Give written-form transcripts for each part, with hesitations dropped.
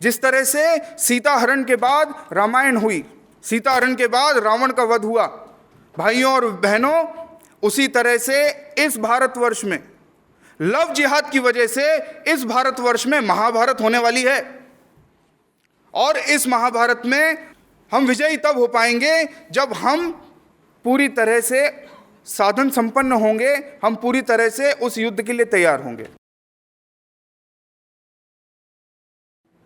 जिस तरह से सीता हरण के बाद रामायण हुई, सीता हरण के बाद रावण का वध हुआ, भाइयों और बहनों, उसी तरह से इस भारतवर्ष में लव जिहाद की वजह से इस भारतवर्ष में महाभारत होने वाली है। और इस महाभारत में हम विजयी तब हो पाएंगे जब हम पूरी तरह से साधन संपन्न होंगे, हम पूरी तरह से उस युद्ध के लिए तैयार होंगे।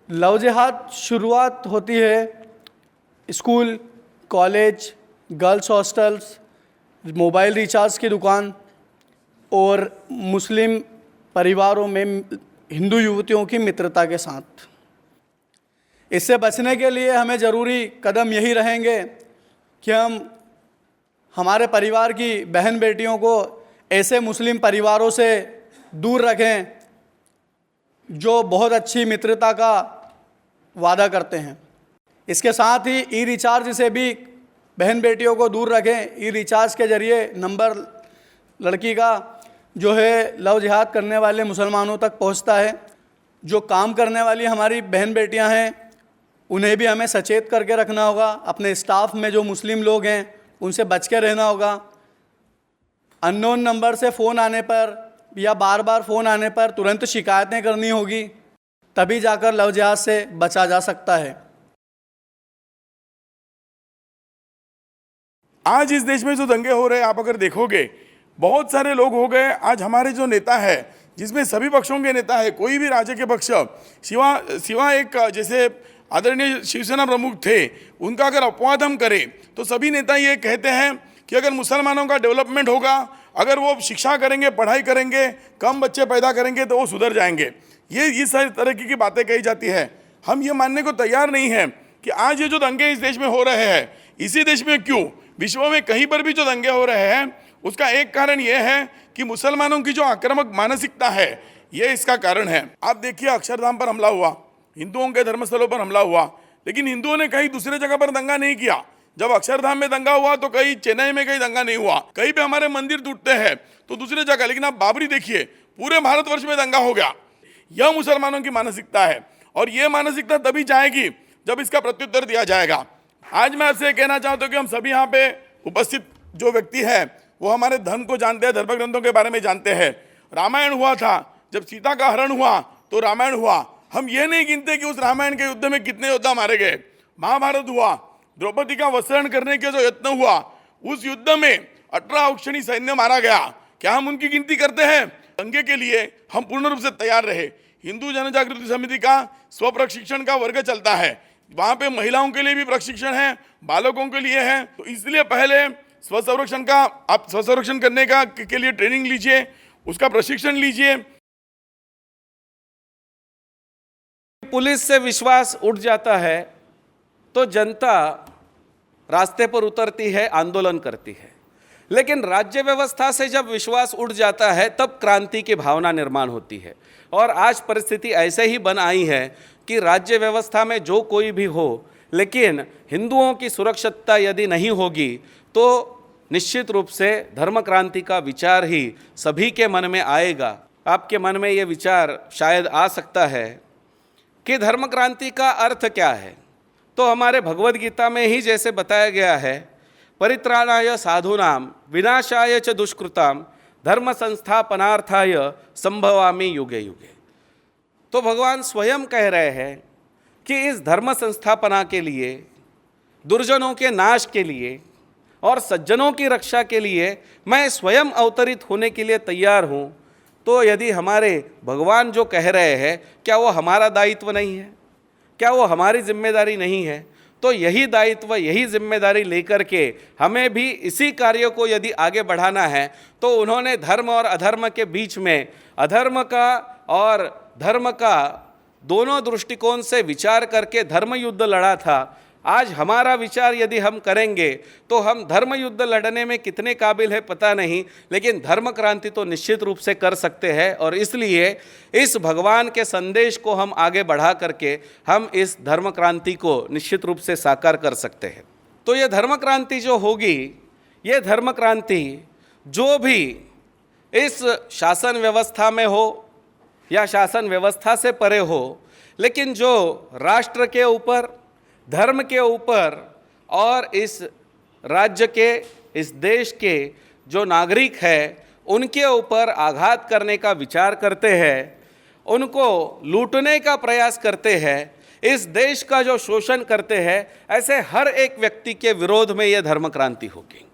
लव जिहाद शुरुआत होती है school, college, girls hostels, mobile recharge की दुकान और मुस्लिम परिवारों में हिंदू युवतियों की मित्रता के साथ। इससे बचने के लिए हमें ज़रूरी कदम यही रहेंगे कि हम हमारे परिवार की बहन बेटियों को ऐसे मुस्लिम परिवारों से दूर रखें जो बहुत अच्छी मित्रता का वादा करते हैं। इसके साथ ही ई रिचार्ज से भी बहन बेटियों को दूर रखें। ई रिचार्ज के ज़रिए नंबर लड़की का जो है लव जिहाद करने वाले मुसलमानों तक पहुंचता है। जो काम करने वाली हमारी बहन बेटियां हैं उन्हें भी हमें सचेत करके रखना होगा। अपने स्टाफ में जो मुस्लिम लोग हैं उनसे बच के रहना होगा। अननोन नंबर से फ़ोन आने पर या बार बार फ़ोन आने पर तुरंत शिकायतें करनी होगी, तभी जाकर लव जिहाद से बचा जा सकता है। आज इस देश में जो दंगे हो रहे हैं, आप अगर देखोगे बहुत सारे लोग हो गए। आज हमारे जो नेता है, जिसमें सभी पक्षों के नेता है, कोई भी राज्य के पक्ष सिवा एक जैसे आदरणीय शिवसेना प्रमुख थे, उनका अगर अपवाद हम करें तो सभी नेता ये कहते हैं कि अगर मुसलमानों का डेवलपमेंट होगा, अगर वो शिक्षा करेंगे, पढ़ाई करेंगे, कम बच्चे पैदा करेंगे तो वो सुधर जाएंगे। ये इस सारी तरह की बातें कही जाती है। हम ये मानने को तैयार नहीं है कि आज ये जो दंगे इस देश में हो रहे हैं, इसी देश में क्यों, विश्व में कहीं पर भी जो दंगे हो रहे हैं, उसका एक कारण ये है कि मुसलमानों की जो आक्रामक मानसिकता है, ये इसका कारण है। आप देखिए, अक्षरधाम पर हमला हुआ, हिंदुओं के धर्मस्थलों पर हमला हुआ, लेकिन हिंदुओं ने कहीं दूसरे जगह पर दंगा नहीं किया। जब अक्षरधाम में दंगा हुआ तो कहीं चेन्नई में कहीं दंगा नहीं हुआ। कहीं पे हमारे मंदिर टूटते हैं तो दूसरे जगह, लेकिन आप बाबरी देखिए, पूरे भारतवर्ष में दंगा हो गया। यह मुसलमानों की मानसिकता है और यह मानसिकता तभी जाएगी जब इसका प्रत्युत्तर दिया जाएगा। आज मैं आपसे कहना चाहता हूँ कि हम सभी यहाँ पे उपस्थित जो व्यक्ति है वो हमारे धर्म को जानते हैं, धर्म ग्रंथों के बारे में जानते हैं। रामायण हुआ था, जब सीता का हरण हुआ तो रामायण हुआ। हम ये नहीं गिनते कि उस रामायण के युद्ध में कितने योद्धा मारे गए। महाभारत हुआ, द्रौपदी का वस्त्रण करने के जो यत्न हुआ, उस युद्ध में 18 औक्षणी सैन्य मारा गया। क्या हम उनकी गिनती करते हैं? दंगे के लिए हम पूर्ण रूप से तैयार रहे। हिंदू जनजागृति समिति का स्व प्रशिक्षण का वर्ग चलता है, वहाँ पे महिलाओं के लिए भी प्रशिक्षण है, बालकों के लिए है। तो इसलिए पहले स्व संरक्षण का, आप स्व संरक्षण करने का के लिए ट्रेनिंग लीजिए, उसका प्रशिक्षण लीजिए। पुलिस से विश्वास उठ जाता है तो जनता रास्ते पर उतरती है, आंदोलन करती है। लेकिन राज्य व्यवस्था से जब विश्वास उठ जाता है तब क्रांति की भावना निर्माण होती है। और आज परिस्थिति ऐसे ही बन आई है कि राज्य व्यवस्था में जो कोई भी हो, लेकिन हिंदुओं की सुरक्षितता यदि नहीं होगी तो निश्चित रूप से धर्म क्रांति का विचार ही सभी के मन में आएगा। आपके मन में ये विचार शायद आ सकता है कि धर्म क्रांति का अर्थ क्या है। तो हमारे भगवद गीता में ही जैसे बताया गया है, परित्राणाय साधूनाम विनाशाय च दुष्कृताम धर्म संस्थापनार्थाय संभवामि युगे युगे। तो भगवान स्वयं कह रहे हैं कि इस धर्म संस्थापना के लिए, दुर्जनों के नाश के लिए और सज्जनों की रक्षा के लिए मैं स्वयं अवतरित होने के लिए तैयार हूँ। तो यदि हमारे भगवान जो कह रहे हैं, क्या वो हमारा दायित्व नहीं है? क्या वो हमारी जिम्मेदारी नहीं है? तो यही दायित्व, यही जिम्मेदारी लेकर के हमें भी इसी कार्य को यदि आगे बढ़ाना है, तो उन्होंने धर्म और अधर्म के बीच में, अधर्म का और धर्म का दोनों दृष्टिकोण से विचार करके धर्म युद्ध लड़ा था। आज हमारा विचार यदि हम करेंगे तो हम धर्म युद्ध लड़ने में कितने काबिल है पता नहीं, लेकिन धर्म क्रांति तो निश्चित रूप से कर सकते हैं। और इसलिए इस भगवान के संदेश को हम आगे बढ़ा करके हम इस धर्म क्रांति को निश्चित रूप से साकार कर सकते हैं। तो ये धर्म क्रांति जो होगी, ये धर्म क्रांति जो भी इस शासन व्यवस्था में हो या शासन व्यवस्था से परे हो, लेकिन जो राष्ट्र के ऊपर, धर्म के ऊपर और इस राज्य के, इस देश के जो नागरिक हैं उनके ऊपर आघात करने का विचार करते हैं, उनको लूटने का प्रयास करते हैं, इस देश का जो शोषण करते हैं, ऐसे हर एक व्यक्ति के विरोध में यह धर्म क्रांति होगी।